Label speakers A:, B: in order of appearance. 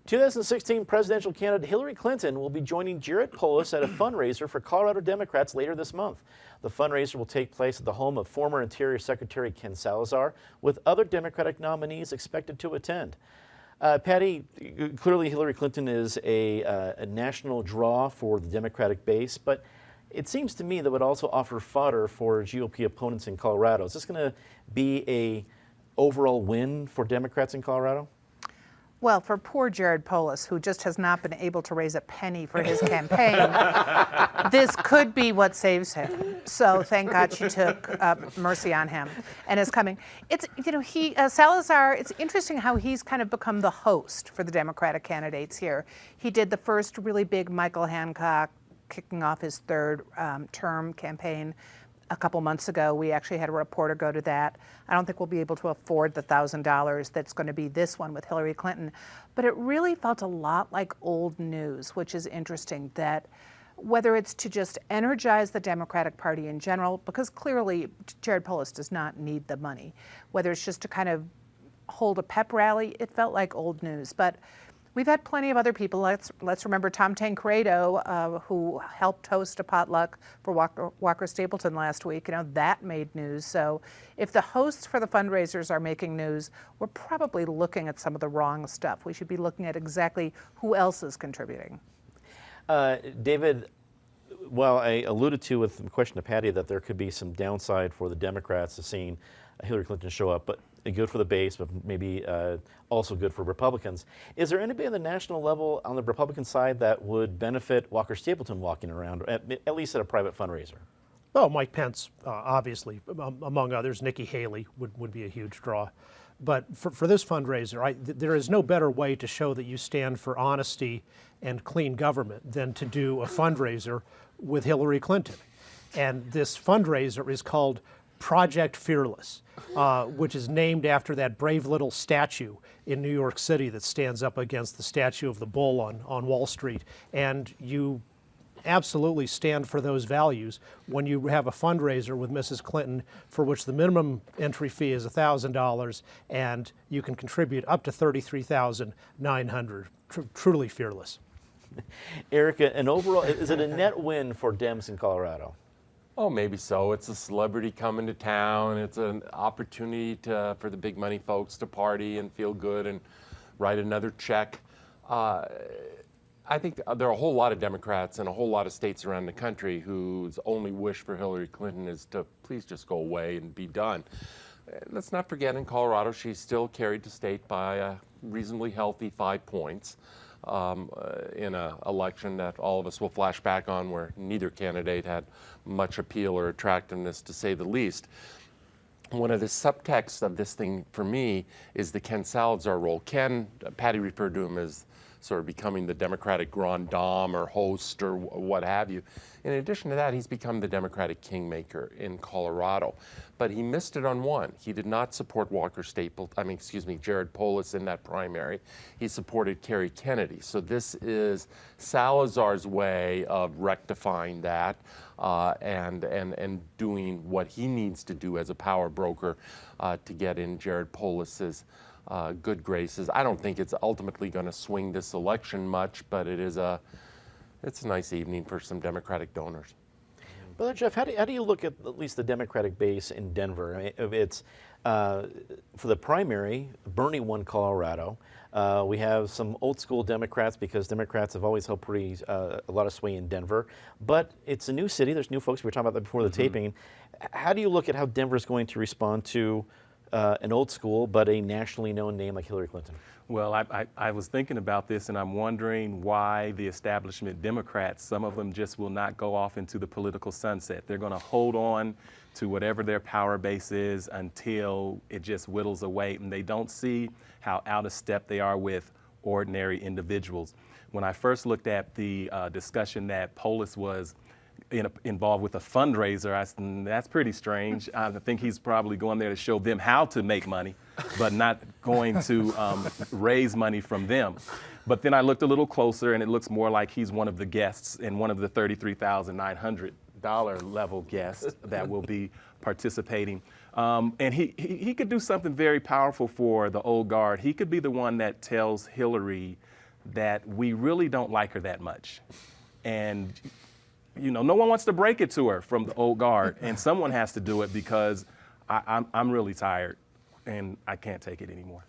A: 2016 presidential candidate Hillary Clinton will be joining Jared Polis at a fundraiser for Colorado Democrats later this month. The fundraiser will take place at the home of former Interior Secretary Ken Salazar, with other Democratic nominees expected to attend. Patty, clearly Hillary Clinton is a national draw for the Democratic base, but it seems to me that would also offer fodder for GOP opponents in Colorado. Is this going to be an overall win for Democrats in Colorado?
B: Well, for poor Jared Polis, who just has not been able to raise a penny for his campaign, this could be what saves him. So thank God she took mercy on him and is coming. It's, Salazar, it's interesting how he's kind of become the host for the Democratic candidates here. He did the first really big Michael Hancock kicking off his third term campaign a couple months ago. We actually had a reporter go to that. I don't think we'll be able to afford the $1,000 that's going to be this one with Hillary Clinton, but it really felt a lot like old news, which is interesting, that whether it's to just energize the Democratic Party in general, because clearly Jared Polis does not need the money, whether it's just to kind of hold a pep rally, it felt like old news. But we've had plenty of other people. Let's remember Tom Tancredo, who helped host a potluck for Walker Stapleton last week. That made news. So if the hosts for the fundraisers are making news, we're probably looking at some of the wrong stuff. We should be looking at exactly who else is contributing.
A: David, well, I alluded to with the question to Patty that there could be some downside for the Democrats to seeing Hillary Clinton show up, but good for the base, but maybe also good for Republicans. Is there anybody on the national level on the Republican side that would benefit Walker Stapleton walking around, at least at a private fundraiser?
C: Well, Mike Pence, obviously, among others. Nikki Haley would be a huge draw. But for this fundraiser, there is no better way to show that you stand for honesty and clean government than to do a fundraiser with Hillary Clinton. And this fundraiser is called Project Fearless, which is named after that brave little statue in New York City that stands up against the statue of the bull on Wall Street. And you absolutely stand for those values when you have a fundraiser with Mrs. Clinton, for which the minimum entry fee is $1,000 and you can contribute up to $33,900. Truly fearless.
A: Erica, and overall, is it a net win for Dems in Colorado?
D: Oh, maybe so. It's a celebrity coming to town. It's an opportunity for the big money folks to party and feel good and write another check. I think there are a whole lot of Democrats in a whole lot of states around the country whose only wish for Hillary Clinton is to please just go away and be done. Let's not forget, in Colorado, she still carried the state by a reasonably healthy 5 points. In an election that all of us will flash back on, where neither candidate had much appeal or attractiveness, to say the least. One of the subtexts of this thing for me is the Ken Salazar role. Ken, Patty referred to him as sort of becoming the Democratic grand dame or host or what have you. In addition to that, he's become the Democratic kingmaker in Colorado. But he missed it on one. He did not support Jared Polis in that primary. He supported Kerry Kennedy. So this is Salazar's way of rectifying that and doing what he needs to do as a power broker to get in Jared Polis's good graces. I don't think it's ultimately going to swing this election much, but it's a nice evening for some Democratic donors.
A: Brother Jeff, how do you look at least the Democratic base in Denver? I mean, it's for the primary, Bernie won Colorado. We have some old school Democrats, because Democrats have always held a lot of sway in Denver. But it's a new city. There's new folks. We were talking about that before the taping. How do you look at how Denver's going to respond to an old school but a nationally known name like Hillary Clinton?
E: Well, I was thinking about this, and I'm wondering why the establishment Democrats, some of them just will not go off into the political sunset. They're going to hold on to whatever their power base is until it just whittles away, and they don't see how out of step they are with ordinary individuals. When I first looked at the discussion that Polis was involved with a fundraiser, I said, that's pretty strange. I think he's probably going there to show them how to make money, but not going to raise money from them. But then I looked a little closer, and it looks more like he's one of the guests and one of the $33,900 level guests that will be participating. And he could do something very powerful for the old guard. He could be the one that tells Hillary that we really don't like her that much. And, you know, no one wants to break it to her from the old guard, and someone has to do it because I'm really tired and I can't take it anymore.